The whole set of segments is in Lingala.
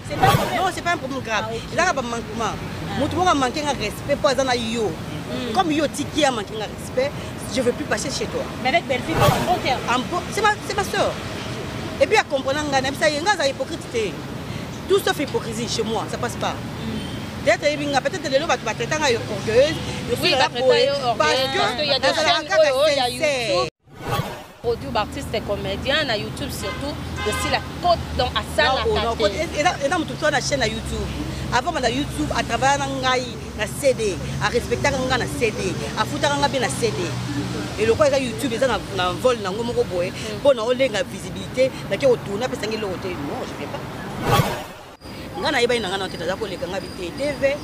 C'est pas un problème. Non, c'est pas un problème grave. Il y a un manquement. Tout a manqué un respect pour les yo. Comme yo tiki a manqué un respect, je ne veux plus passer chez toi. Mais avec belle-fille, en bon terme. C'est ma soeur. Et puis à comprendre, ça y est, hypocrite. Tout sauf hypocrisie chez moi, ça passe pas. Peut-être que les gens vont traiter orgueilleuse. Oui, parce qu'il y a des chaînes, il y a YouTube. Produits artistes et comédiens, na YouTube surtout, aussi la côte dans la salle. Et dans tout la chaîne YouTube. Avant na YouTube, à travers na CD, à respecter na CD, à foutre na CD. Et le quoi YouTube, ils ont un vol na ngomo boy, pour na olenga visibilité, na ki otuna pesa ngilo hotel. Non, je vais pas. Ngana iba ina ngana teta ko leka ngabite TV.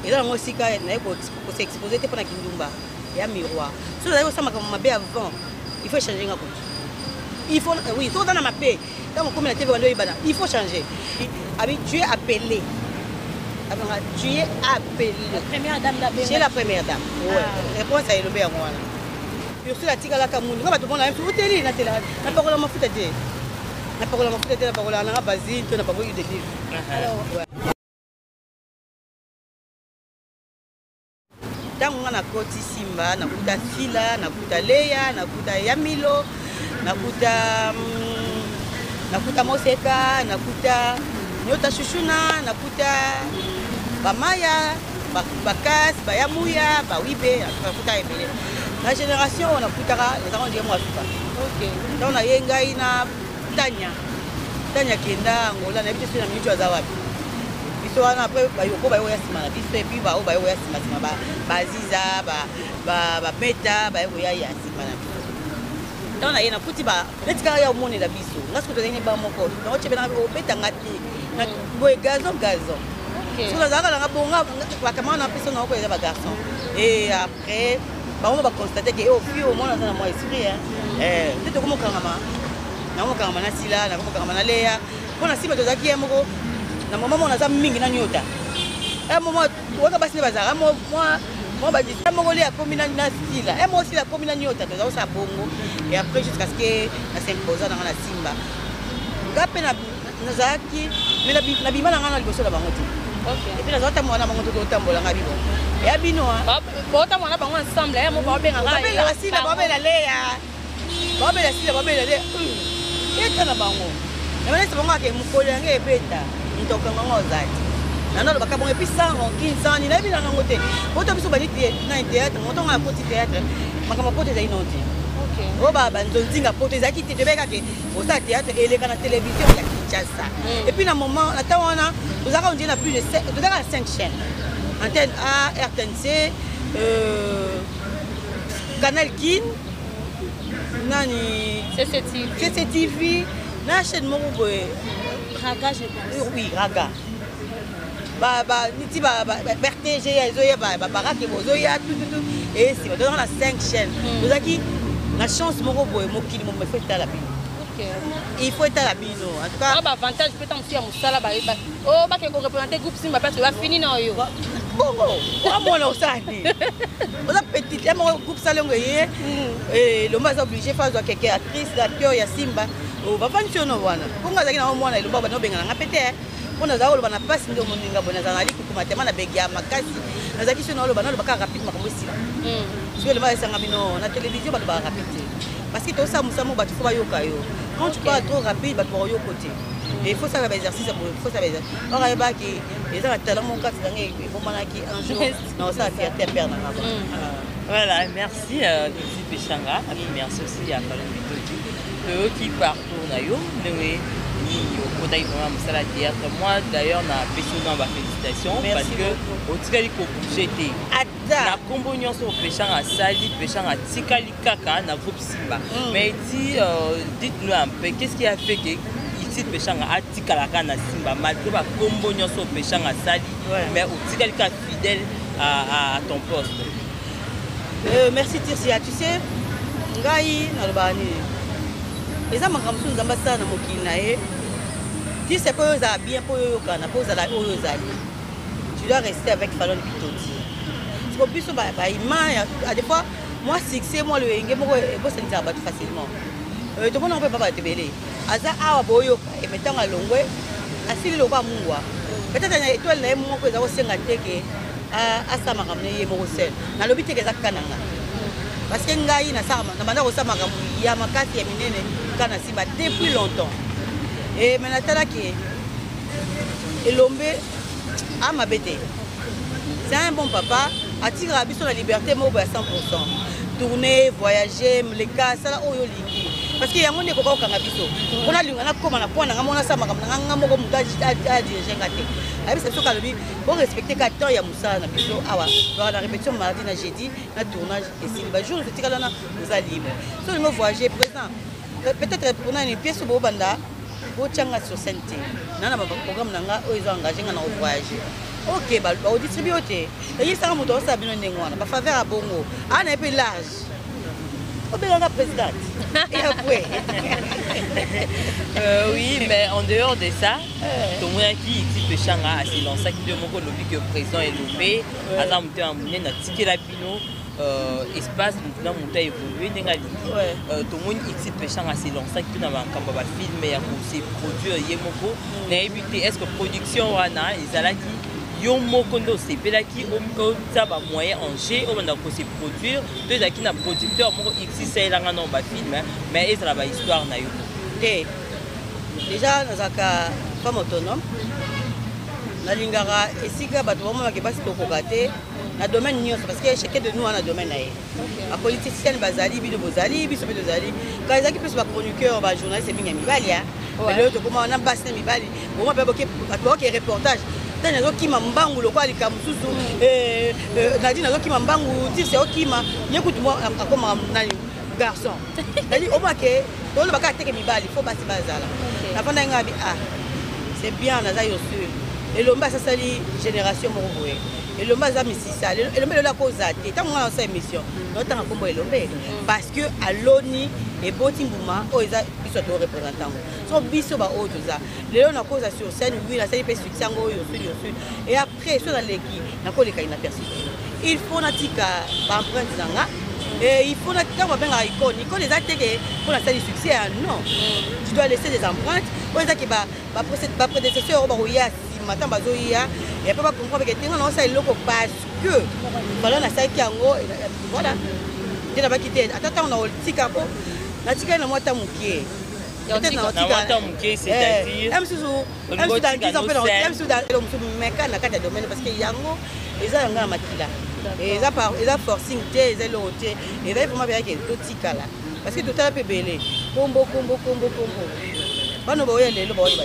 Et là moi aussi quand na ko s'exposer te pona kindumba ya miroir. So là ça m'a mabe avant. Il faut changer un compte. Il faut, oui, il faut dans ma paix. Quand on commence la TV, il faut changer. Tu es appelé. Tu es appelé. La première dame d'Abé. Tu es la première dame. Oui. Réponse à Elobé à moi. Puis aussi la tika la Cameroun. Quand tout le monde a un peu de télé, la parole à ma foute à dire. La parole à ma foute à dire, la parole à la basine, tu n'as pas eu de livre. Alors, tango na koti Simba nakuta Fila nakuta Leya nakuta Yamilo nakuta Moseka nakuta Nyota Shushuna nakuta Bamaya Bakas Bayamuya Bawibe nakuta Ebele. La génération on nakuta les gens dire moi tout. OK. Donc na yenga ina Tanya Kenda ngola na biso na minju azawapi. So après bayoko bayo yasima biso et puis bayo yasima baziza ba beta bayo yasima na donc na yena kuti ba letika ya omone la biso ngasko to ngi ba moko donc tu bena beta ngati na boy gazon OK so la zaka la bonga ba kama na personne na ko ya ba garçon et après ba on va constater que au plus au moins dans mon esprit peut-être comme kangama na mo kangama na sila na mo kangama na leya pona sima to zaki moko na maman on a ça mingi na nyota maman waka basi bazara moi ba dit mongolais a commis na style moi aussi la commis na nyota to ça bongo et après jusqu'à ce que na s'imposer dans la Simba ngape na zaki mais na bima na ngana liboso la bango ti OK et puis na zota mwana bango to tambola ngabi bon et abino ba ta mwana bango ensemble mo ba benga la sila ba bela leya ba bela sila ba bela le et kana bango na mwana sabonga ke mukole nge beta donc on zati nana ba kabon et puis ça on 15 ans ni na bila ngote boto biso bali na théâtre moto nga poti théâtre makama poti za inoti OK o baba nzonzinga poti za kiti tebeka ke o sa théâtre et les canaux télévision ya Kinshasa et puis na moment la tawana nous avons dit na plus de 5 chaînes antenne A RTNC Canal Kin nani CCTV na chaîne moko boy Raga, je pense. Oui, Raga. Niti BRTG, Zoya, Barak, Zoya, tout. Et c'est dans la 5 chaînes. Vous avez la chance, mon robot, mon kilo, il faut être à la bine. Il faut être à la bine. En tout cas, avantage, peut-être aussi à Moussala. Oh, bah, qu'on représente groupe Simba, parce que va finir dans yo. Bon, moi, on sait. On a petit, il y a mon groupe Salon, et le mas obligé de faire quelques actrices, d'acteurs, il y a Simba. Oh, va pension no wana. Kunga zaki na mwana iluba bano benga na pete. Pona za olo bana passe ndo moninga bona za ngali ku matema na begia makasi. Na zaki sino olo bana lo baka rapide makambo sila. Parce que le mal sanga mino na télévision ba rapide. Parce que to ça musamo ba tu faut ba yoka yo. Quand tu parles trop rapide ba to yo côté. Et il faut ça faire exercice pour faut ça faire. On va ba ki les gens talent mon cas ngai ko manaki un jour. Non ça faire te perdre na. Voilà, merci Lucie Péchanga, et merci aussi à Fallon Bitoti. Qui partout nayo ndewe ni yokota vraiment ça la théâtre. Moi d'ailleurs na pécho dans ma félicitation parce que au tikali ko bouger na kombo nyonso Péchanga sali Péchanga tikali kaka na groupe Simba. Mais dites-nous un peu qu'est-ce qui a fait que ici Péchanga a tikala na Simba malgré ba kombo nyonso Péchanga sali mais au tikali ka fidèle à ton poste. Merci Tirsia, tu sais ngai na lobani les gens qui sont ambassades na mokina tu sais que ça bien pour eux kana pour ça la tu dois rester avec Fallon Bitoti tu peux plus ba à des fois moi succès moi le ngé moko bo sentir battre facilement tout le monde ne peut pas te belé aza awa boyo et mettant à longwe asili loba mungwa peut-être na étoile na moko eza kosenga teke asa makambo ye moko sel na lobi teke za kananga parce que ngai na sama na banda ko sama makambo ya makasi ya minene kana simba depuis longtemps et maintenant tala ki elombe ama bete c'est un bon papa atira biso la liberté mo ba 100% tourner voyager les cas ça là oyo lingi parce que yango ne ko ka kanga biso on a linga na koma na point na mona sama nganga moko mutaji a diriger ngate abi c'est ça lobi bon respecter ka temps ya musa na biso awa dans la répétition mardi na jeudi na tournage et si ba jour c'est tikala na nous a libre so nous voyager présent peut-être pour une pièce bo banda bo tchanga sur santé nana ba programme nanga o ils ont engagé na voyager ok ba o distribuer oté et ça mo to sa bino ndengwana ba faveur a bongo ana peu large o belanga présidente et après oui mais en dehors de ça tout le monde qui équipe Changa a s'est lancé qui de mon lobby que président est loupé à monter en monnaie na ticket la bino espace maintenant monter évoluer n'engali tout le monde équipe Changa s'est lancé qui na ba kamba ba film ya ko se produire yemoko na éviter est-ce que production wana ezalaki yo mokondo sepelaki o taba moyen en G o banda ko se produire deuxaki na producteur moko ici c'est là ngana ba film mais ezala ba histoire na yo déjà nazaka femme autonome na lingara esika bato bomona ke basi tokokate na domaine nyonso parce que chacun de nous a un domaine na ye a politicienne bazali bido bozali biso bido zali quand ezaki plus ba chroniqueur ba journaliste mingi mibali ya mais le to comment on a basse na mibali bon ba boke bato ke reportage tani azokima mbangu lokwa likamususu nadi nazokima mbangu dire c'est okima yekutu moi akoma nani garçon nadi omake tolo baka teke mibali faut basi bazala na fanda ngabi c'est bien naza yo sur elomba sasali génération moko boye elomba za misisa elomba lola koza te tango na sa émission notanga kombo elombe parce que aloni et boti mbuma o eza biso to représentant so biso ba o toza lelo na koza sur scène oui la sali pe succès ngo yo sur et après sur la leki na ko leka ina persi il faut natika ba empreinte zanga et il faut natika ba benga icône les ateke pour la sali succès non tu dois laisser des empreintes pour ça que ba prédécesseur ba oya matin bazoya et pas comprendre que tenga na ça eloko parce que voilà na ça qui ngo voilà tena ba kité atata on a tika po na tika na mwata mukie peut-être na mwata mukie c'est-à-dire même dans 10 ans même sous dans le meka na kata domaine parce que yango eza nga makila et eza forcing té eza loté et là vraiment bien que to tika là parce que tout à peu belé combo bano ba oyele lo ba oyeba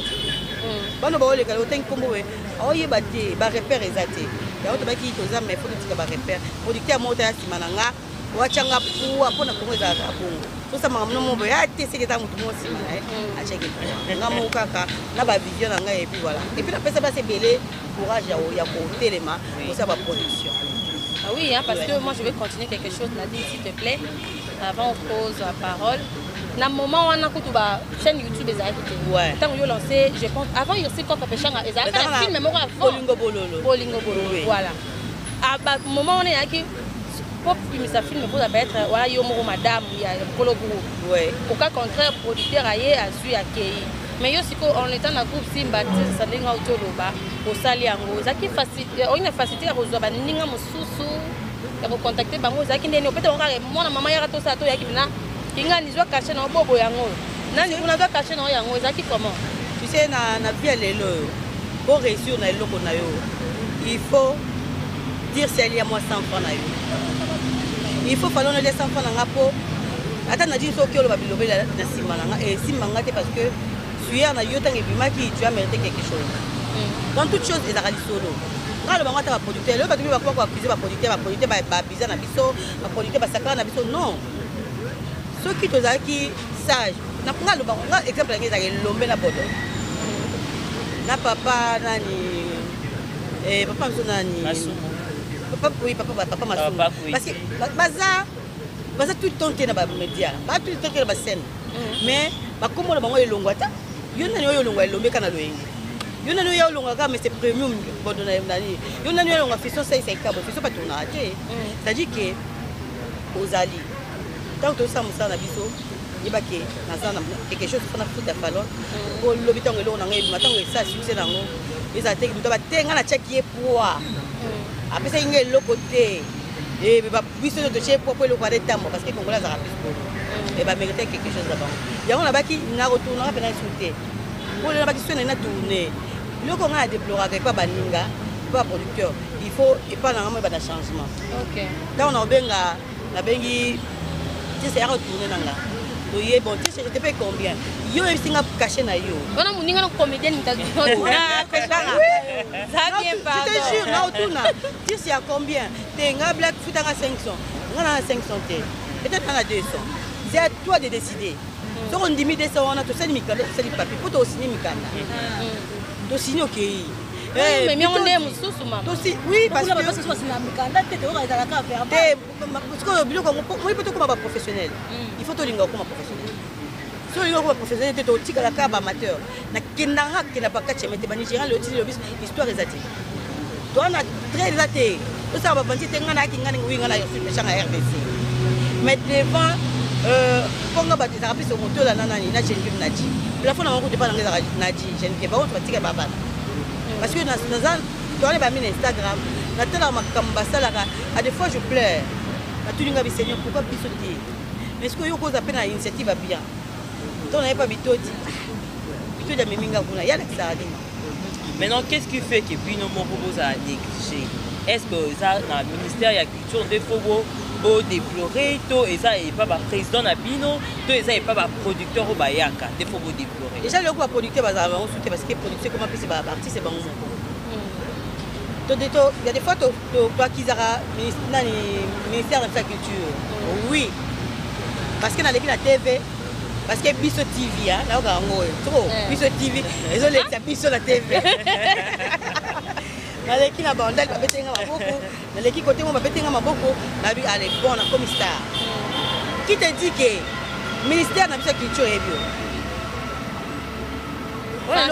bano ba oyele ka otengi combo we oyeba te ba repère ezate ya oto ba ki toza mais faut tika ba repère producteur mota ya simananga wachanga puwa pona kongo za bongo to sa makamno mo ba te seke ta mutu mo sima a cheke ngamo kaka na ba vision nga et puis voilà et puis la pesa ba se belé courage ya ko telema pour ça ba production. Ah oui, hein, parce que moi je vais continuer quelque chose, Nadine, s'il te plaît, avant on pose la parole. Dans le moment où on a une chaîne YouTube, quand on a lancé, je pense, avant il y a aussi quand on a fait un film, mais Bolingo Bololo. Voilà. À ce moment où on est là, pop ça film pour être voilà yomo madame il y a Kolo Bourou. Ouais. Au cas contraire, producteur aillé a su accueillir. Mais yo siko on est dans un groupe Simba ça ndinga utoloba au sali yango zaki facilité on a facilité à rezoba ninga mususu ya ko contacter bango zaki ndeni peut-être on a mona mama ya to sa to ya kibina kinga nizwa caché na bobo yango nani unazwa caché na yango zaki comment tu sais na vie lelo pour réussir na eloko na yo il faut dire c'est lié à moi 100 francs na yo il faut falloir les 100 francs na ngapo ata na dit so ki oloba bilobe na simana nga et simanga te parce que tu as mérité quelque chose. Dans toute chose, il a dit solo. Quand le banc a producteur, le bateau va pouvoir accuser ma producteur, va bizarre na biso, ma producteur va sacrer na biso. Non. Ceux qui te qui sage. Na prend le banc, exemple avec l'homme na bodo. Na papa nani papa nani. Papa oui, papa Masou. Parce que baza tout le temps qui na ba média, ba tout le temps qui na ba scène. Mais ba comme le banc elongwata. Yona nyo yolongwa elombe kana loyengi yona nyo yolongwa ka mais c'est premium bodona nani yona nyo yolongwa fiso sai ka bo fiso patuna ate c'est-à-dire que ozali tant que ça musa na biso il va quelque chose qu'on a foutu à Fallon. Pour l'habitant de l'eau, on a ça succès dans l'eau. Ils attaquent, nous avons tenga la tchèque qui est poids. Après ça, il y a l'autre côté. Et bah, puisque notre chef pour le voir des temps parce que Congolais ça rapide pour et bah mériter quelque chose là-bas. Il y a on là-bas qui n'a retourné à peine sauter. Pour les là-bas qui sont n'a tourné. Le Congo a déploré pas baninga, pas producteur. Il faut et pas normalement pas de changement. OK. Là on a benga la bengi tu sais retourner dans là. Oui, bon, tu sais, je te paye combien? Yo, il s'est caché na yo. On a mon ingénieur comédien, il t'a dit. Ça vient pas. Je te jure, na autouna. Tu sais à combien? T'es un black foot à 500. On a 500 t. Peut-être on a 200. C'est à toi de décider. Si on dit 200, on a tout ça, c'est du papier. Pour toi aussi, tu signes OK. Mais on est sous maman. Oui, parce que professionnel. Il faut te linga comme professionnel. Si on est professionnel, tu es au tic à la cave amateur. Na kenanga qui n'a pas catché, mais tu es banigérant, le titre de l'histoire est athée. Toi, on a très athée. Tout ça va penser que tu as un RDC. Mais devant, quand on a battu, ça a rappelé sur mon tour, la nana, il y a une jeune Nadi. La fois, on a rencontré pas dans les Nadi, je ne sais pas où tu vas tirer Baba. Parce que dans Instagram, à des fois je pleure. Seigneur, pourquoi plus sauter? Mais est-ce que vous avez une initiative bien? On n'avait pas bitoti. Maintenant, qu'est-ce qui fait que Bino Morobo a négligé? Est-ce que ça, dans le ministère de la Culture, des fois, vous déplorez, et ça n'est pas le président de Bino, et ça n'est pas le producteur au Bayaka, des fois, vous déplorez. Déjà, le producteur, parce que le producteur, comment c'est artiste, c'est bon. Il y a des fois, tu as qui le ministère de la Culture. Oui. Parce que dans la TV, parce que Bisso TV, là, on a Bisso TV, ils ont les Bisso la TV. Dans l'équipe, on a pété un beaucoup. Dans l'équipe, côté, on a pété un beaucoup. On a vu, elle est bonne comme star. Qui te dit que le ministère de la Culture est bio? On a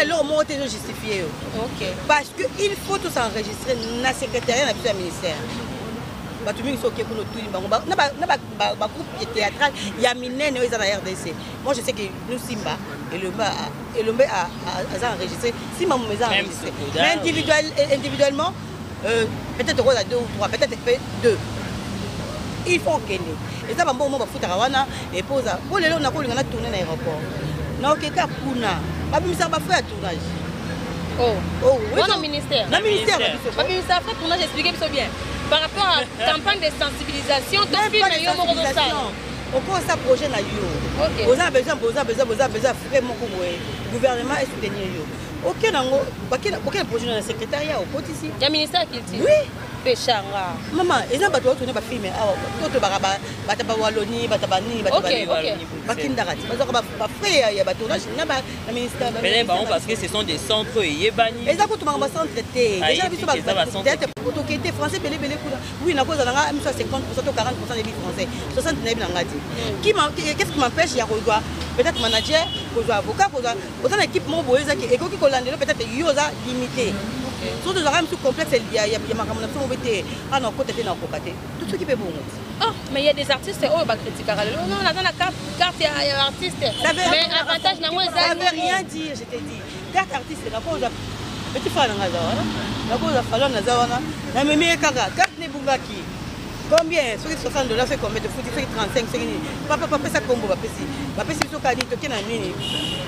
leur mot de justifier. Parce qu'il faut tout s'enregistrer dans le secrétariat du ministère. Il y a un groupe théâtral, il y a Minen et la RDC. Moi je sais que nous Simba et le Mba a enregistré. Simba a enregistré. Mais individuellement, peut-être on a 2 ou 3, peut-être 2. Il faut qu'il y ait. Et ça va bon moment foutre Rawana et pose. Pour les gens on a tourné dans l'aéroport. Non, ok, Kapuna. Pas même ça va faire tournage. Oh, oui. Dans le ministère. Dans le ministère. Pas même ça fait tournage, expliquez bien. Par rapport à la campagne de sensibilisation, on commence à projet na yo. On a besoin faire mon gouvernement et soutenir yo. OK nango, aucun projet dans le secrétariat au pot ici. Il y a ministère qui dit. Oui. Péchanga. Maman, ils ont battu tourner ba film toto baraba bataba waloni batabani batabani. Bakindarati. Ba frère ya ba tournage na ba ministère. Mais parce que ce sont des centres yebani. Ils ont tout ma centre té. Déjà biso ba autoquête français belé kula. Oui, na cause nga 50% ou 40% des billes français. 60 na bilanga ti. Qu'est-ce qui m'empêche ya kozoa peut-être manager, kozoa avocat, kozoa autant équipe mon boyeza qui et qui kolandelo peut-être yoza limité. Surtout dans le complexe, il y a ma caméra non, côté tout ce qui peut bon. Oh, mais il y a des artistes qui critiquent. Non, on a la carte artiste. Mais l'avantage, ça veut rien dire, je t'ai dit. Carte artiste, c'est la cause de petit frère dans la cause de Fallon Nazawana. La même carte Nebungaki. Combien? Ceux qui $60, c'est combien de foot? Ceux qui 35, ceux qui. Papa, ça combo, papa, si. Papa, si vous avez dit, tu as un mini.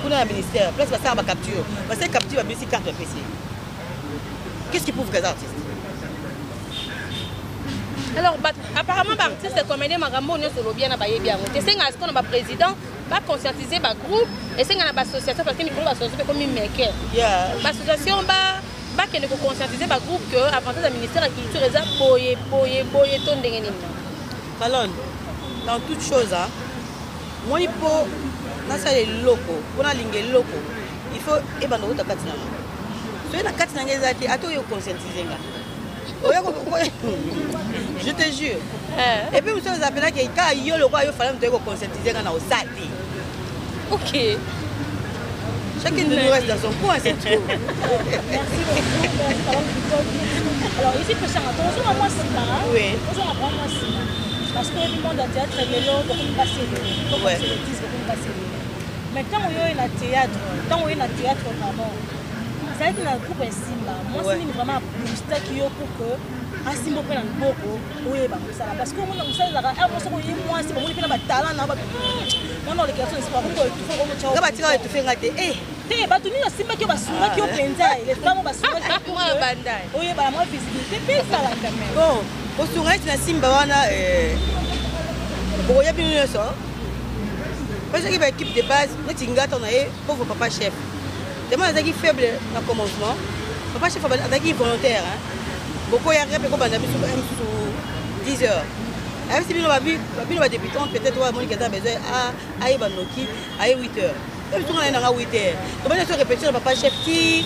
Pour le ministère, place, ça va capture. Parce que capture, va baisser carte, PC. Qu'est-ce qui prouve que les artistes? Alors, apparemment, les artistes, c'est comme des magambo, nous sommes bien à bien. C'est ce qu'on a président, pas conscientiser le groupe, et c'est une association parce que nous avons association comme une maker. L'association, qui nous conscientiser le groupe que avant le ministère de la Culture, ils ont boyé. Fallon, dans toute chose, moi, il faut, dans les locaux, pour les locaux, il faut évaluer ta carte. Je te jure. Et puis, vous savez, que quand il y a le roi, il fallait conscientiser dans le sati. Ok. Chacun de nous reste dans son coin, c'est tout. Merci beaucoup. Alors, ici, on a moi. Oui. On a moi. parce que le monde de théâtre est là, beaucoup de passer beaucoup de passer. Mais quand on est dans le théâtre, vraiment, ça a été dans le groupe Simba. Moi, c'est vraiment un qui pour que un Simba prenne un beaucoup, oui, parce que moi, c'est moi, c'est pour moi, talent, non, les questions, c'est pas pour tout faire comme ça. Quand tu vas te faire rater, eh, bah tu n'as Simba qui va soumettre qui au penzaï, les femmes vont soumettre pour moi, bandai. Oui, bah moi, visibilité, c'est ça là quand même. Bon, au soumettre na Simba, on a, bon, il y a bien ça. Parce que l'équipe de base, nous avons un pauvre papa chef. Tellement il est faible dans le commencement. Papa chef est volontaire. Beaucoup de gens sont 10 heures. Même si nous avons des débutants, peut-être que nous avons besoin à 8 heures. Même si nous avons 8 heures. Nous avons répété le papa chef qui,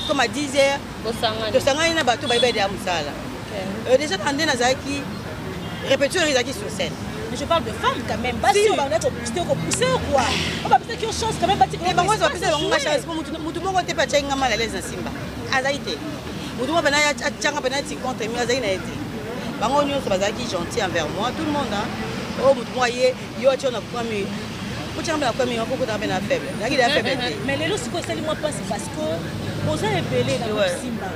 comme à 10 heures, nous avons un bateau qui est à Moussala. Déjà, on a répétition sur scène. Je parle de femmes quand même. Pas si on va pousser ou quoi. On va peut-être qu'il y a une chance quand même. Mais moi, je vais pousser la chance. Tout le monde n'est pas déjà mal à l'aise dans Simba. Azaïté. Tout le monde a été contre moi. Azaïté. Bango nyo so bazaki gentil envers moi. Tout le monde hein. Oh moi yo tu on a quoi mais. Pour tu la quoi mais on peut dans faible. Mais les lorsque c'est moi pas c'est parce que vous avez belé dans Simba.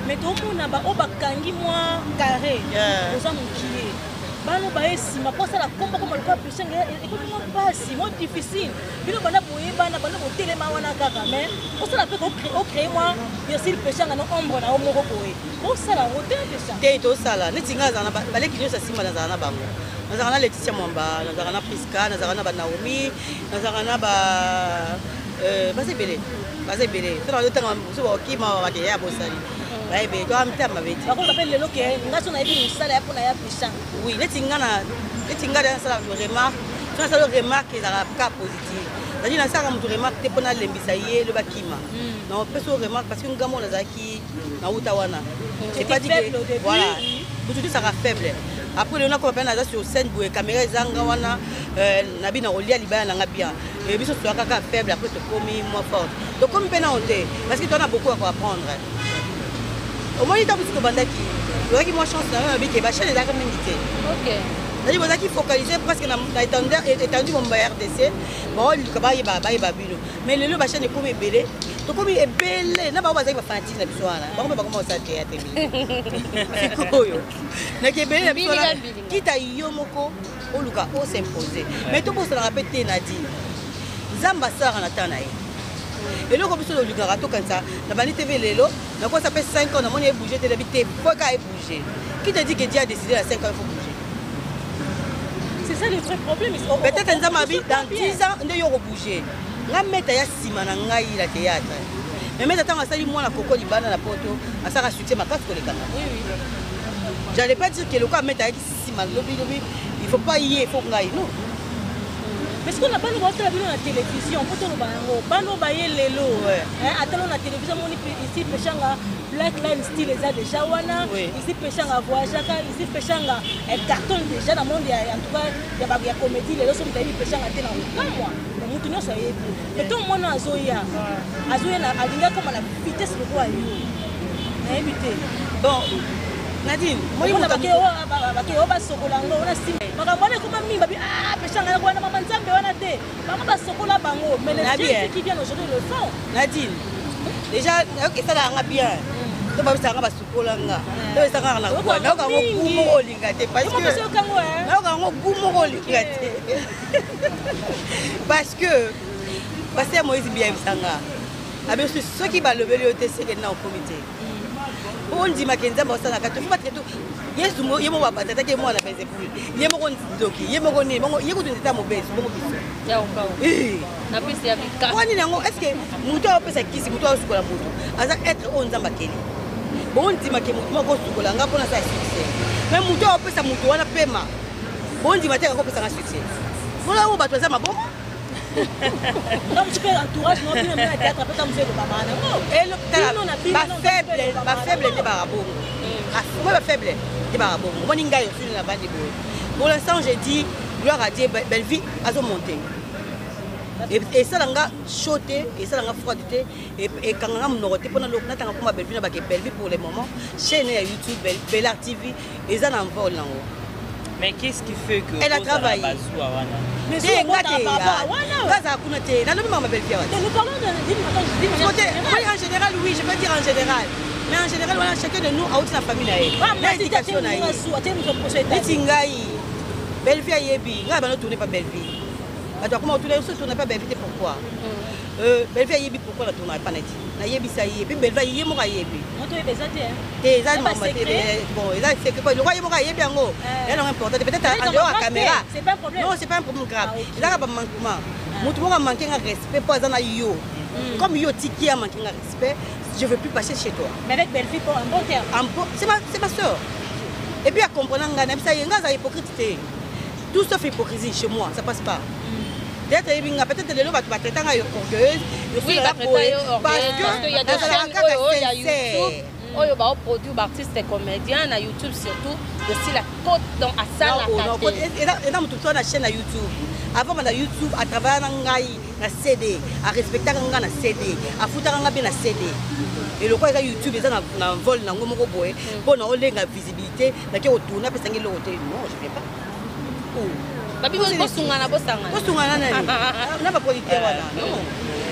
Mais tout le monde a ba obakangi moi carré. Vous avez monqué. Bano ba esima posa la komba comme le quoi plus écoute-moi pas si moi difficile bino bana boye bana botelema wana kaka mais posa la peut créer moi bien si le péché na ombre na omoko boye posa la hotel de ça té to sala netinga za na baleki nyosa simba na za na bango na za na Laetitia Mwamba na za na Priska na za na ba Naomi na za na ba base belé to na tanga so ba okima ba ke ya bosali. Oui, les remarques cas positive. C'est-à-dire ça quand tu remarques pour l'embissayer le bakima. Non, parce que nous avons qui na utawana. C'est pas dit que voilà. Aujourd'hui ça sera faible. Après on a combien na sur scène pour caméra zanga wana na bina olia libana na bien. Et biso soit kaka faible après te commis moins forte. Donc comme pena honte parce que tu en as beaucoup à apprendre. Au moins, il y a beaucoup de bandes qui ont chance d'avoir un chaîne les agrémentés. Ok. C'est-à-dire qu'ils focalisent presque dans l'étendue de mon RDC. Bon, il y a mais le lieu chaîne est comme belé. Donc, comme il est belé, n'a pas besoin de faire un petit peu. Comment ça fait c'est quoi? N'est-ce pas belé qui t'a yomoko au Luka au s'imposer. Mais tout le monde se rappelle Nadine. Zamba Sara Natanaï. Et là, comme ça, le garato comme ça, la banni TV Lelo, la quoi ça fait 5 ans, on a bougé, tu as habité, il faut qu'elle bouge. Qui te dit que Dieu a décidé à 5 ans, il faut bouger? C'est ça le vrai problème. Peut-être que dans 10 ans, on doit bouger. La mettre à Simana Ngaï, la théâtre. Mais maintenant, on a sali moi la coco libana la poto, à ça a succès ma casse pour les camarades. Oui, oui. J'allais pas dire que le cas mettre à Simana, il ne faut pas y aller, il faut ngaï, non. Parce qu'on n'a pas le droit de la télévision, on peut le bailler les lots. Attends, la télévision, ici, Péchanga, Black Line Style, les a déjà wana. Ici, Péchanga, Voyagaka, ici, Péchanga, elle cartonne déjà dans le monde. En tout cas, il y a des comédies, les lots sont d'ailleurs Péchanga, t'es dans le pas moi. Mais nous, ça y est. Mais tout le monde a Zoya. Azoya, elle a comme la vitesse de quoi elle est. Bon. Nadine, moi je vais dire que on va sokolango on a simé. Makabone comme mimba ah peshanga kwa na mama nzambe wana te. Mama ba sokola bango mais les gens qui viennent aujourd'hui le font. Nadine. Déjà OK ça la bien. To ba bisanga ba sokolanga. To bisanga na kwa na ka ngokumo olinga te parce que na ka ngokumo olinga te. Parce que Moïse bien bisanga. Avec ceux qui va lever le TC dans le comité. On dit Makenza Bossana Katou, yes, you know what, I take more than a fool. You won't look, you wouldn't tell me. One in a escape, Muto Pesa Kiss, Muto School Muto, as I ate on Zambakini. Bondi Makemo goes to Golanga upon a success. When Muto Pesa Mutuana Pema, Bondi Mateka Pesa success. Well, but was a bomb. Non, tu fais l'entourage, non, tu n'as pas d'être après comme c'est le maman. Non, ma faible est barabou. Moi, ma faible est barabou. Moi, je suis la bande de boue. Pour l'instant, j'ai dit, gloire à Dieu, belle vie, à se monter. Et ça, on a choté, et ça, on a froidité. Et quand on a monté, pendant le temps, on a belle vie pour le moment. Chaîne YouTube, Bella TV, et ça, on en vol là-haut. Mais qu'est-ce qui fait que elle a travaillé? Mais c'est en général, oui, je peux dire en général. Mais en général, voilà, chacun de nous a aussi sa famille. L'éducation, belle-fille à Yebi, là, on ne tourne pas belle-fille. Attends, comment on tourne pas belle-fille, pourquoi? Belle-fille à Yebi, pourquoi on ne tourne pas net? Na Yebi, ça y est, puis belle-fille à Yebi, moi, Yebi. On te fait ça, t'es bon, là, c'est que le roi Yebi, Yebi, en gros, elle est importante. Peut-être en dehors à la caméra. C'est pas un problème. Non, c'est pas un problème grave. Là, il y a un manquement. Moi, je manque de respect pour les yo. Comme yo tiki a manqué de respect, je ne veux plus passer chez toi. Mais avec belle-fille, pour un bon terme. C'est ma soeur. Et puis, à comprendre, ça y est, il y a hypocrisie. Tout sauf hypocrisie chez moi, ça passe pas. Peut-être que les gens vont traiter orgueilleuse. Oui, parce qu'il y a des chaînes il y a YouTube. Il y a produits d'artistes et comédiens, na YouTube surtout, de style la côte dans la salle. Et dans tout ça, la chaîne à YouTube. Avant, on a YouTube, à travers la CD, à respecter la CD, à foutre la CD. Et le quoi, YouTube, ils ont un vol, ils ont un robot, pour nous donner la visibilité, ils ont retourné, ils ont dit non, je ne fais pas. Babi, vous avez un producteur.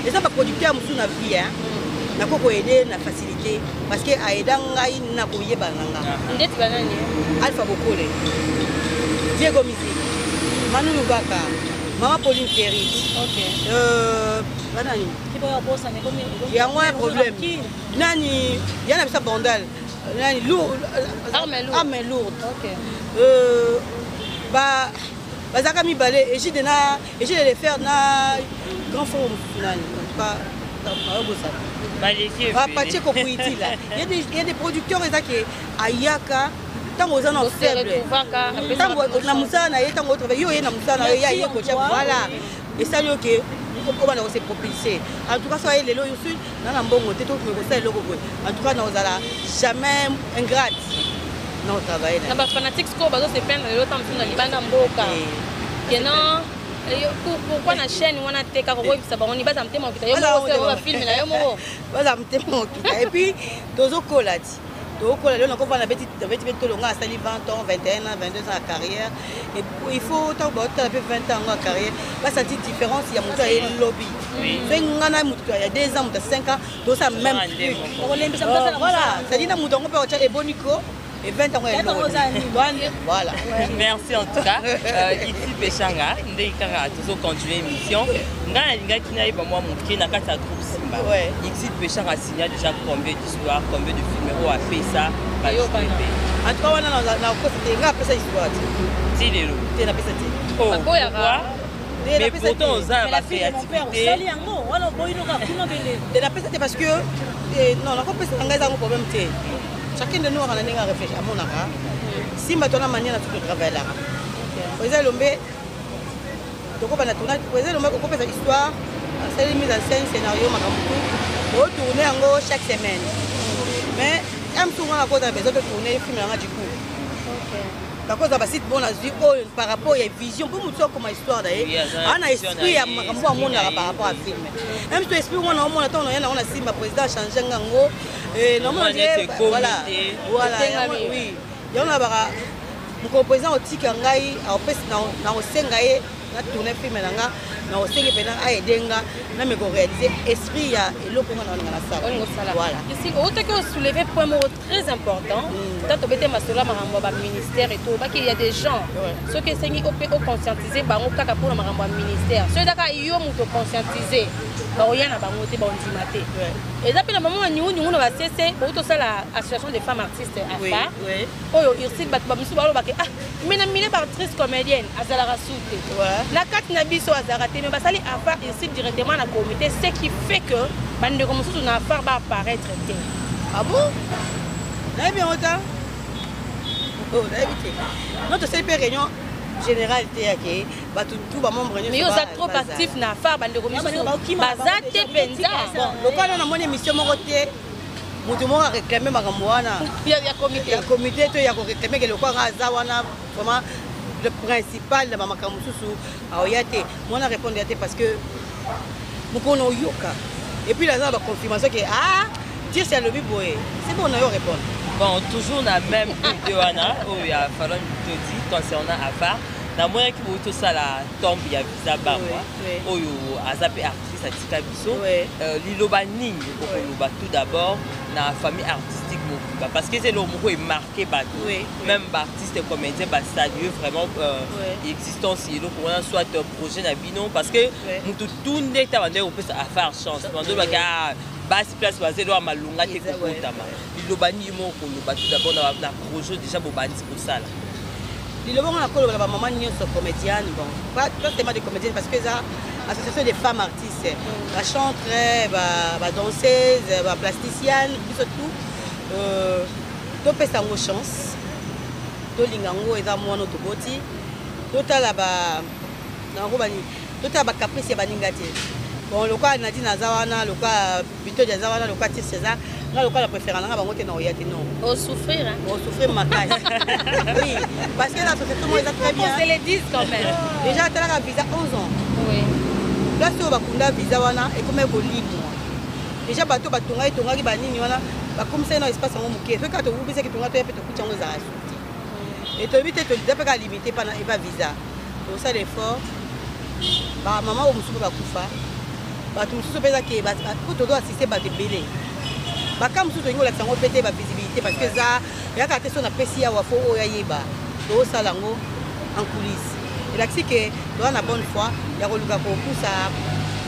Les gens producteurs sont na vie. Na koko aider na facilité parce que aida ngai na koyeba nganga. Ndeti banani? Alpha Bokole. Diego Mizi. Manu Lubaka. Maman Pauline Ferry. OK. Banani. Qui va bossa mais comme il y a un problème. Nani, il y a un bandal. Nani lourd. Arme lourde. OK. Bazaka mi balé et j'ai de les faire na grand fond nani. Pas il y a des producteurs qui Ayaka tant aux ans faible voilà et ça que on va se propulser en tout cas soyez les lots aussi dans bon côté tout en tout cas nous allons jamais ingrate non travailler na ba fanatics ko bazo se peindre le temps sur libanda mboka que non. Pourquoi la chaîne on a été carrément ça va on y va me témoin qui t'a film là yo mo voilà me témoin qui et puis tozo kolati to kolati on va la petite tout longa ça 20 ans 21 ans 22 ans à carrière et il faut tant que tu as 20 ans en carrière pas sentir différence il y a mon et lobby c'est ngana mutu il y a 2 ans 5 ans donc ça même voilà ça dit na mutu on peut acheter les bonico et 20 ans voilà. Merci en tout cas. Ici Péchanga, nous allons toujours continuer l'émission. Nous allons moi montrer dans le groupe Simba. Ici Péchanga a signé déjà combien d'histoires, combien de films a fait ça. En tout cas, on a fait ça histoire. C'est les lots. Tu as fait ça. Pourquoi? Mais pourtant, on a la créativité. Parce que non, on a compris que c'est un problème. Chacun de nous a réfléchi à mon art. Si maintenant la manière de travailler là. Vous avez l'homme, donc on a tourné. Vous avez l'homme, on fait l'histoire, c'est mise en scène, scénario, macamutu. On tourne en gros chaque semaine. Mais un souvent à cause de besoin de tourner le film là du coup. Par contre, ça bon par rapport à une vision pour nous comme histoire d'ailleurs. On a esprit à mon par rapport à film. Même si esprit on a Simba président changé ngango et normalement voilà oui. Il y en a mon président au tikangai au pes na osengaye na tourner film nanga na osenge pena aidenga na me ko réaliser esprit ya eloko ngana na sala. Voilà. Ici autre que soulever point très important. Tant que bete masola marambo ba ministère et tout, il y a des gens ceux qui sengi au conscientiser bango kaka pour marambo ministère. Ceux daka yo muto conscientiser. Ba oyana bango te ba ondimate. Et d'après le moment nous na ba cesse pour tout ça la association des femmes artistes AFA. Oyo irsi bat ba musu ba lo ba ke ah mais na mine par actrice comédienne azala rasute. La carte na biso azara te mais basali AFA irsi directement na comité ce qui fait que bande comme musu na AFA va apparaître. Ah bon? Là bien autant. Oh, notre CP réunion générale était à tout va membre mais vous êtes trop actif na faire bande commission bazate penza bon quand on a mon émission mon côté mutu mo réclamer makambo wana il y a comité to ya ko réclamer que le quoi raza wana vraiment le principal de makambo susu aoyate moi na répondre parce que nous kono yoka et puis là ça va confirmation que ah dire c'est le biboé c'est bon on a répondre Bon, toujours na même vidéo wana oyo ya Falon Todi concernant Afar. Na moyen ki boto ça la tombe ya visa bangwa oyo azape artiste atika biso liloba nini okoloba tout d'abord na famille artistique mokuba parce que c'est le moko est marqué bato même artiste comédien ba saluer vraiment existence yelo pour soit projet na bino parce que mutu tunde ta bande on peut Afar chance bando baka basi place basé lo malunga te kokotama liloba nini moko koloba tout d'abord na projet déjà bobandi pour ça là. Le bon accord la maman n'y sont comédienne bon pas tellement de comédienne parce que ça association des femmes artistes la chanteuse ba danseuse ba plasticienne surtout to pesa ngo chance to lingango eza mwana to boti to tala ba na ngo bani to tala ba caprice ba ningati bon loka na dina zawana loka bito ya zawana loka ti César là le cas la préférence là bango te na oyate non au souffrir hein au souffrir makai oui parce que la société tout le monde est très bien on se le dit quand même déjà tu as la visa 11 ans oui là sur bakunda visa wana et comme ko libre déjà bato batonga etonga ki banini wana ba comme ça dans espace ngo muke fait quand tu oubise que tonga to yape to kucha ngo za et to bite to déjà pas limiter pas et pas visa donc ça l'effort ba maman o musuko ba kufa ba tout musuko pesa ke ba to doit assister ba te belé bakam tout ngo la sango pété ba visibilité parce que ça ya ka question na pesi ya wafo o ya yeba do salango en coulisses et là c'est que doit na bonne foi ya ko luka ko poussa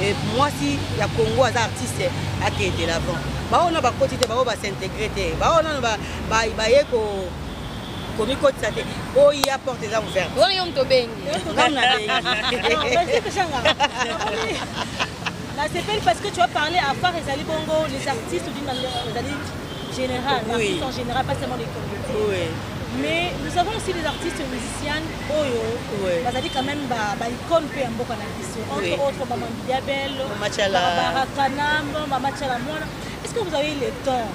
et moi si ya Congo as artiste a qui était l'avant ba on a ba quotidien ba s'intégrer te ba on a ba ye ko komi côté ça te o y a porte des ouvertes on yom to bengi on a c'est pas parce que tu as parlé à part les Bongo, les artistes d'une manière générale, l'artiste en général, pas seulement les communautés. Oui. Mais nous avons aussi des artistes musiciens, ça dit quand même icône peu en beaucoup entre autres Maman Diabel, Barbara Kanam, Maman Chalamona. Est-ce que vous avez le temps?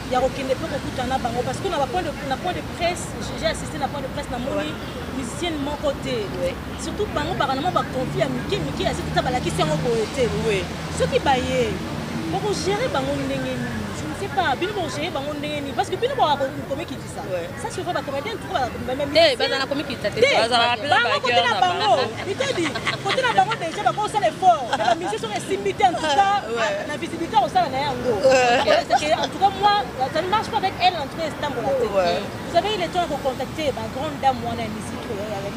Il y a aucun époque parce qu'on a point de presse, j'ai assisté à un point de presse dans mon musicien de mon côté. Surtout bango apparemment ba conflit à Miki à cette table qui s'est poété. Oui. Ce qui baillé. Pour gérer bango ndenge je ne sais pas, bien pour gérer bango ndenge parce que bien pour comme qui dit ça. Ça c'est vrai ba comédien tu vois même ba na comme qui t'a bango. Il t'a dit côté la bango déjà ba ça l'effort. La musique sont estimité en tout cas la visibilité au sein na yango. En tout cas moi ça ne marche pas avec elle en tout cas Istanbul. Vous avez eu le temps de contacter ma grande dame moi la musique la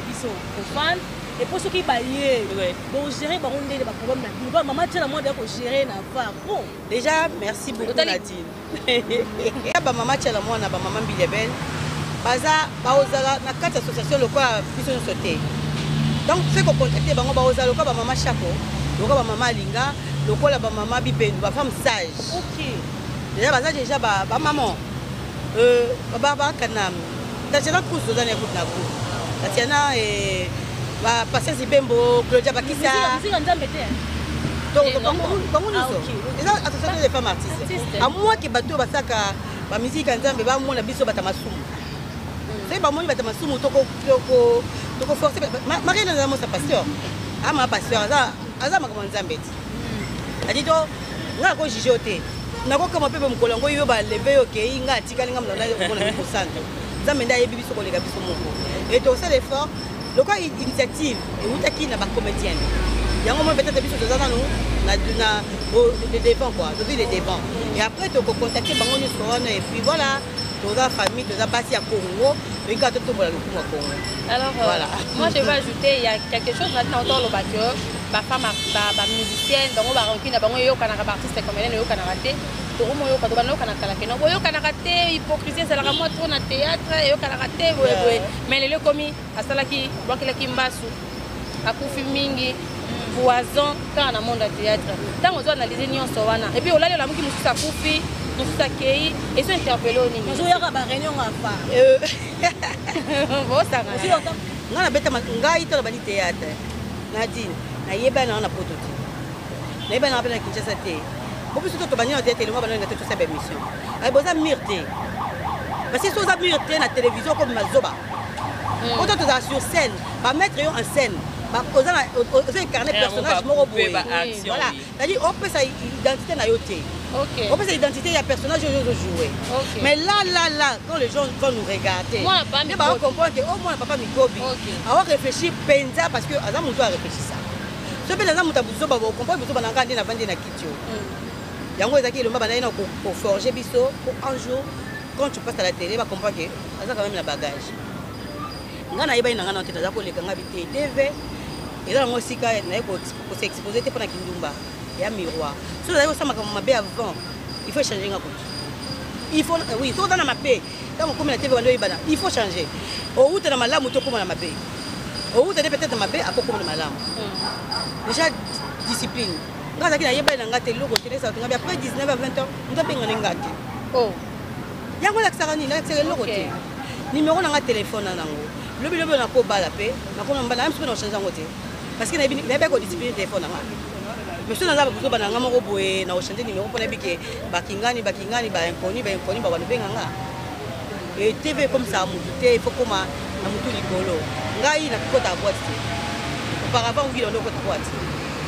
biso profane et pour ceux qui baillent bon gérer ba on des problèmes là maman tient la moi de gérer na va bon déjà merci beaucoup Nadine ba maman tient la moi na ba maman Bilebel baza ba ozala na quatre association lokwa biso sauté donc c'est qu'on contacter bango ba ozala lokwa ba maman Chapo lokwa ba maman Linga lokwa ba maman Bipendu ba femme sage OK déjà baza déjà ba maman Barbara Kanam Tatiana Cruz ozana écoute na groupe Tatiana et ba Pascal Zibembo Claudia Bakissa c'est un zambete donc bango niso eza association des femmes artistes à moi que bato basaka ba musique nzambe ba mona biso batamasumu c'est ba moni batamasumu toko forcer Marie na mo sa pasteur ama pasteur aza makamo nzambe ti adi to nga ko jijote nako kama pepe mukolo ngo yo ba lever yo ke inga tikali nga mlona mona ko centre nzambe nda yebi biso ko lega biso moko et to ça l'effort le quoi initiative et où t'as qui n'a pas comédienne il y a un moment peut-être biso dans nous na des dépens quoi tous les dépens et après tu peux contacter bango ni soane et puis voilà toute la famille toute la base à Congo et quand tu vas le Congo alors voilà moi je vais ajouter il y a quelque chose maintenant autour le bac ba femme ba musicienne bango ba ronkina bango yo kana ba artiste comédienne yo kana raté to mo yo ka to bano kana kala kena yo kana raté hypocrisie c'est la moi trop na théâtre yo kana raté mais le komi asala ki bakela kimbasu akufi mingi poison quand na monde théâtre tant on doit analyser nyonso wana et puis olali la muki musu akufi musu akei et so interpeller oni musu ya ba réunion apa bon ça nga na beta ngai to ba ni théâtre Nadine na yeba na prototype na yeba na Kinshasa te beaucoup surtout to bani na théâtre le moi bana ngate to sa émission ay boza mirte parce que ça mirte na télévision comme mazoba autant to sur scène ba mettre en scène oza incarné personnage moko boye voilà c'est-à-dire opesa identité na yo te opesa identité ya personnage oyo ozojouer mais là quand les gens vont nous regarder nde bakomprendre ke mwana papa Mikobi awa réfléchir mpenza parce que aza moto aréfléchir ça so mpe aza moto abuzoba bokomprendre biso bananga nde na vandi na kiti yo yango ezaki elomba bandai na koforger biso pour un jour quand tu passes à la télé bakomprendre ke aza quand même na bagage nga nayebai na nga na tete aza koleka nga bite tv eza nango esika naye koseexpose te mpona kindumba ya miroir so nazali kosala makambo mabe avant il faut changer nga kutu il faut oui so oza na mabe ntango okomi na tv bando oyebana il faut changer outa na malamu to okoma na mabe outa te peut-être na mabe akokoma na malamu déjà discipline nga azalaki nayebai na nga te eloko te nesaka ngabi après 19 à 20 ans moto abengane nga te yango olakisaka nini nakisaka eloko te numéro na nga telefone na nango lobi na kobala mpe nakona mbala même soki na ochange yango te parce que nayebi kodiscipline telefone nanga mais so naza babuzo bananga moko boye na ochange numéro mpona yebi ke bakingani bainconi bawana benganga e tv comme ça mutu te il faut koma na mutu likolo ngai nakokota boîte te auparavant ngi nando okota boîte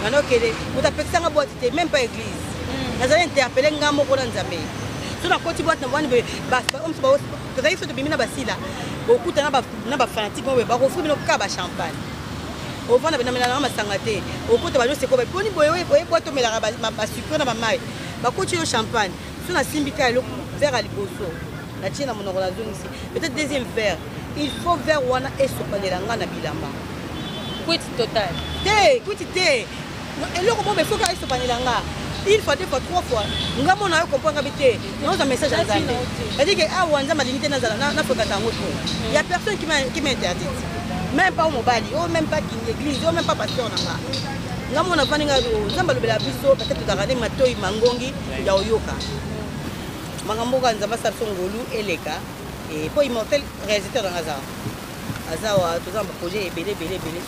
nanokele moto apekisanga boîte te même pas église nazali interpele nga moko na nzambe so nakoti boîte na bwani tozali so tobimi na basila okuta na bafanatique oyo bakofui bino kaka bachampagne ovanda benamelanga masanga te okuta banyoseko baponi boye boye tomelaka basucre na bamai bakoti yo champagne so nasimbi ka eloko verre ya liboso natie na monoko nazongisi peut-être deuxième verre il faut verre wana esopanelanga na bilamba kwiti total te eloko mo befoka esopanelanga une fois, deux fois, trois fois. Nous avons compris que nous avons un message à Zambé. C'est-à-dire que il n'y a personne qui m'interdit. Même pas au mobile, même pas l'église, même pas pasteur. Nous avons un peut-être regarder Matoy Mangongi, Yaoyoka. Mangamboga Nzamba Songolu et Leka. Et pour immortel réalisateur dans Hazard. Hazard, tout un projet, belé,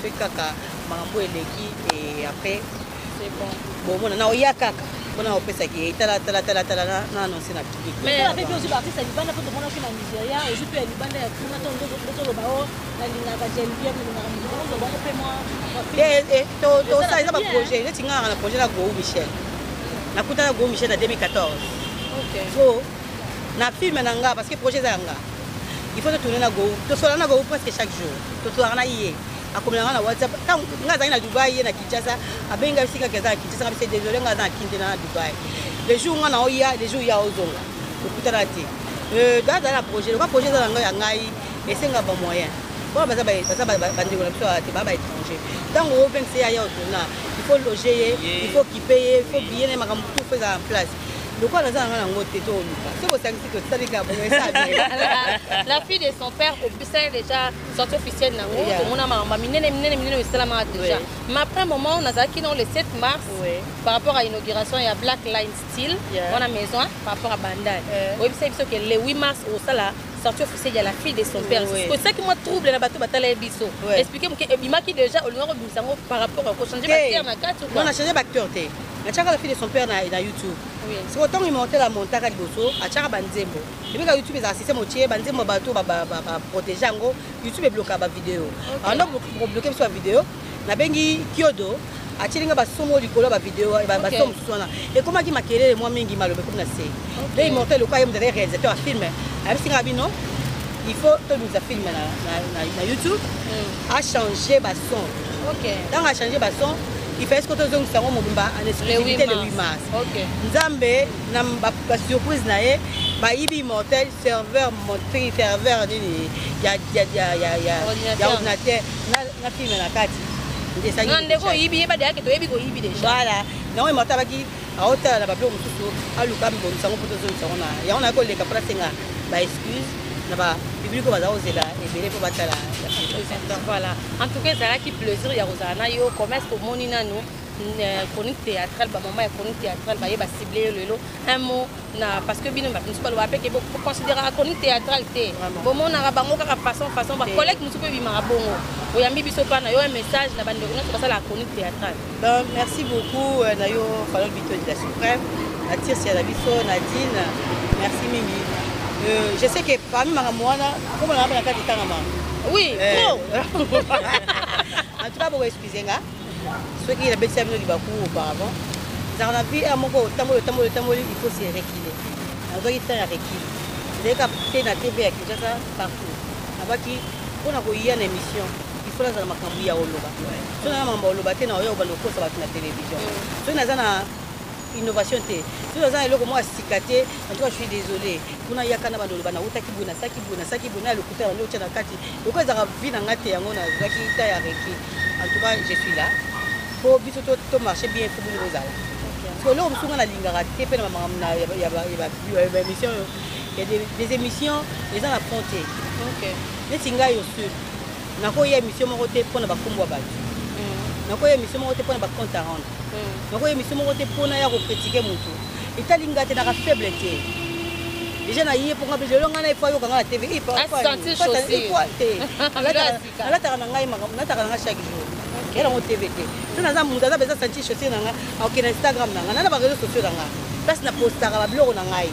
ce kaka, Mangambo et Leki, et après. C'est bon. Bon, on a eu kaka. On a opé ça qui est tala non c'est na public. Mais avec aussi artiste à Libanda pour demander que na Nigeria et je peux à Libanda ya kuna ton do bao na linga Geneviève na musique on va opé moi. To ça c'est un projet, le tinga na projet la Go Michel. Na kuta Go Michel en 2014. OK. So na film nanga parce que projet za nga. Il faut tourner na Go. To so na Go presque chaque jour. To tourner na yé. Akomela na WhatsApp nga za na Dubai na Kinshasa abenga sika kaza Kinshasa c'est désolé nga za kinde na Dubai les jours nga na oya les jours ya ozonga okutana te dans la projet le projet za nga ya ngai esenga ba moyen bon baza bandeko na biso te ba étranger tango open c'est ya otona il faut loger il faut équiper il faut bien na makambo tout faire en place. La fille de son père c'est déjà sortie officielle déjà. Mais après un moment on a dit le 7 mars par rapport à l'inauguration il y a Black Line Steel dans la maison par rapport à Bandai. Oui c'est que le 8 mars au sala sortie officielle il y a la fille de son père. C'est ça qui moi trouble la bateau bataille biso. Expliquez-moi que Bimaki déjà au lieu par rapport à changer d'acteur na carte ou quoi. On a changé d'acteur té. La fille de son père na YouTube. C'est autant il montait la montagne à Liboso, à Tchara Banzembo. Et puis YouTube est assisté motier, Banzembo bateau protéger en gros, YouTube est bloqué à la vidéo. Alors pour bloquer sur la vidéo, na bengi Kyodo, a tiringa ba somo likolo ba vidéo et ba somo sona. Et comment qui m'a kelele moi mingi malobe comme na c'est. Là il montait le quoi il me devait réalisateur à filmer. Avec ce rabino, il faut que nous a filmé na YouTube a changer ba son. OK. Dans a changer ba son il fait ce que tu as dit, en exclusivité le 8 mars. Nzambe, na surprise nae, ba ibi mortel serveur monté serveur il y a ordinateur na film na kati. Ndeko ibi ba derrière que to ibi ko ibi déjà. Voilà. Na on mota baki a hauteur na ba blo mususu aluka mbo sango poto zo sango na. Ya on a ko le ka prasenga ba excuse na ba public va ozela et belé pour batala. Voilà. En tout cas, ça qui plaisir ya Rosana yo commerce pour monina nous chronique théâtrale ba maman chronique théâtrale ba yeba cibler lelo un mot na parce que bino ba nous pas le rappeler que pour considérer la chronique théâtrale té bon mon na bango ka façon ba collègue nous peut bima bongo oyambi biso pa na yo un message na bande ko ça la chronique théâtrale. Ben merci beaucoup na yo Falol Bito de la Suprême na Tirsi la biso Nadine merci Mimi. Je sais que parmi Maramouana, comment on a appelé la carte de Tanama. Oui, En tout cas, vous excusez moi. Ceux qui habitent à Libakou auparavant, dans la vie, à mon il faut se reculer. On doit y faire un recul. Vous avez capté la TV à Kinshasa partout. Là-bas, on a une émission. Il faut la makambu ya oloba. So na mamba oloba te na oyo ba loko sa ba na télévision. So na zana innovation te. So na zana eloko mo asikate. En tout cas, je suis désolée. Kuna yakana ba oloba na utaki buna saki buna le kuta ba nyocha na kati. Loko za vie na ngate yango na zaki ta ya reki. En tout cas, je suis là. Pour biso to marcher bien pour nous rozala. Parce que là on sunga na lingara te pe na mama na ya émission. Il y a des émissions les gens la fronté. OK. Les singa yo sur nako ya émission moko te pona ba kombo ba nako ya émission moko te pona ba compte à rendre nako ya émission moko te pona ya ko critiquer mutu italinga te na ka faible te déjà na yé pour nga belo nga na ifo yo kanga la TV ipa ala ta na ngai maka na ta na chaque jour era mo TV te tuna za mutu za beza sentir chaussure na nga au kina Instagram na nga na ba réseaux sociaux na nga place na poster ba blog na ngai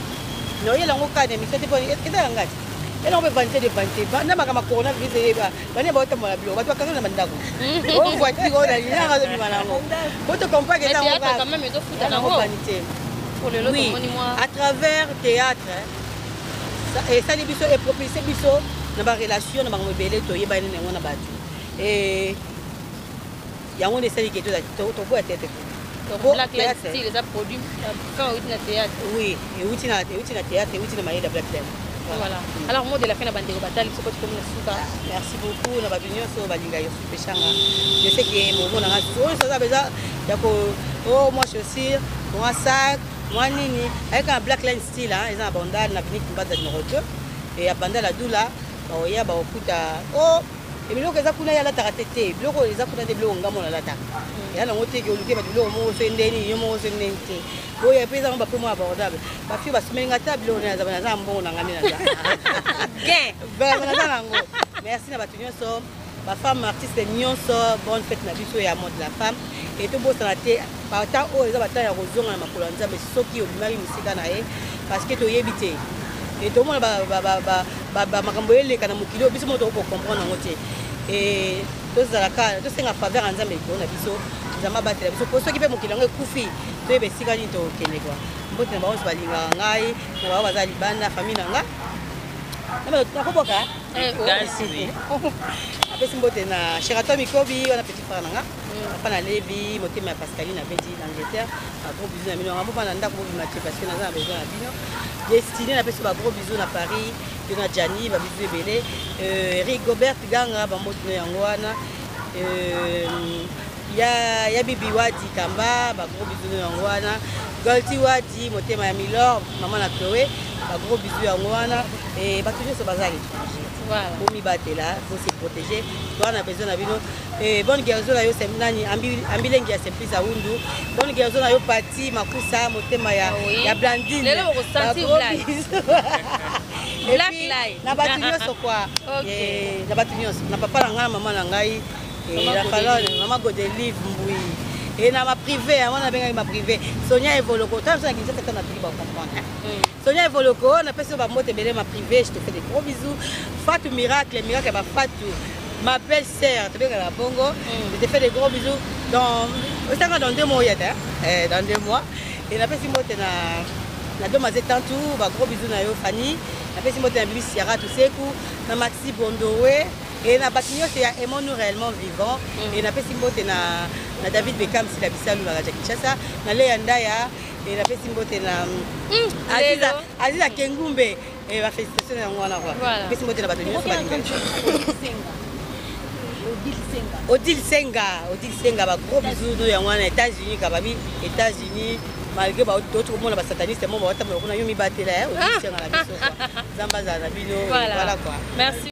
no yela ngo ka na émission te pona ita ngati. Et on peut vanter des vanter. Na makama coronavirus eba. Bani ba otamala bilo. Ba twakanga na mandako. On voit que on a lina ga de malango. Faut te comprendre que ça va quand même ezo futa na ngo. Oui. À travers théâtre et ça les biso et propulser biso na ba relation na ba mobele to yeba ni ngona batu. Et yango ne sali que to boa tête. Black Line Style les a produit quand on est na théâtre. Oui, et uti na théâtre, et uti na maïda Black Line. Voilà. Alors, moi de la fin de la bande de bataille, c'est quoi tu peux me dire? Merci beaucoup. Nous avons besoin de balinga yosu pechanga. Je sais que mon on a besoin ça besoin yako oh moi chaussure, moi sac, moi nini avec un Black Line Style hein, ils ont abandonné na vini kumba de numéro 2 et abandonné la doula ba oya ba okuta oh et biloko eza kuna ya la taratete biloko eza kuna de biloko ngamo na lata ya na ngote ke oluke ba biloko mo so ndeni yo mo so ndeni oya pesa ba primo abordable ba fi ba sumenga ta biloko na za na mbongo na ngami na za gain ba na za nango merci na ba tunyoso ba femme artiste nyonso bonne fête na biso ya mode la femme et to bo sana te ba ta o eza ba ta ya kozonga na makolo nzambe soki obimaki misika na ye parce que to yebite et tout le monde va makambo eleka na mokili biso moto ko comprendre ngote et to za la ka to senga faveur nzambe ko na biso nzamba batela biso ko soki pe mokili ngo kufi to be sika ni to kende kwa mbote na ba onse balinga ngai na ba bazali bana famille na nga na ko boka Merci. Après mbote na Sheraton Mikobi on a petit frère nanga papa na Levi motema Pascaline na Betty d'Angleterre un gros bisou na mino ngamo pa na ndako ko match parce que naza besoin na bino destiné na pesi ba gros bisou na Paris na Jani ba bisou ebele Eric Gobert Ganga ba motino yango wana ya bibi Wadi Kamba ba gros bisou yango wana Golti Wadi motema ya Milor maman na Chloé ba gros bisou yango wana et ba toujours so bazali. Voilà. Pour m'y battre là, pour se protéger. On a besoin de bino. Bonne guérison là, yo c'est nani ambilengi ya simplice à Wundu. Bonne guérison là, yo parti makusa motema ya Blandine. Lelo ko sentir Black Line. Na batunyo so quoi. Et na batunyo na papa na nga maman na ngai et la falone maman Godelive Mbui. Et na ma privé, on a bien ma privé. Sonia Evoloko, tant que ça qui s'est na privé comprendre. Sonia Evoloko, on a passé ma moto belé ma privé, je te fais des gros bisous. Fatou Miracle va Fatou. Ma belle sœur, tu veux la bongo. Je te fais des gros bisous dans 2 mois dans 2 mois. Et on a passé moto na domazé tantou, ba gros bisous na yo Fanny. On a passé moto na Bibi Sierra tout seku, na Maxi Bondowe. Et na batinyo c'est aimons-nous réellement vivants et na pesi mbote na David Beckham si la bisalu na Kinshasa na Léa Ndaya et na pesi mbote na Aziza Kengumbe et va félicitations yango wana quoi pesi mbote na batinyo so balinga Odile Senga ba gros bisous yango wana États-Unis kababi États-Unis malgré d'autres monde ba satanistes mo ba wata mo kuna yo mi batela Odile Senga la biso quoi zamba za na bino voilà quoi merci.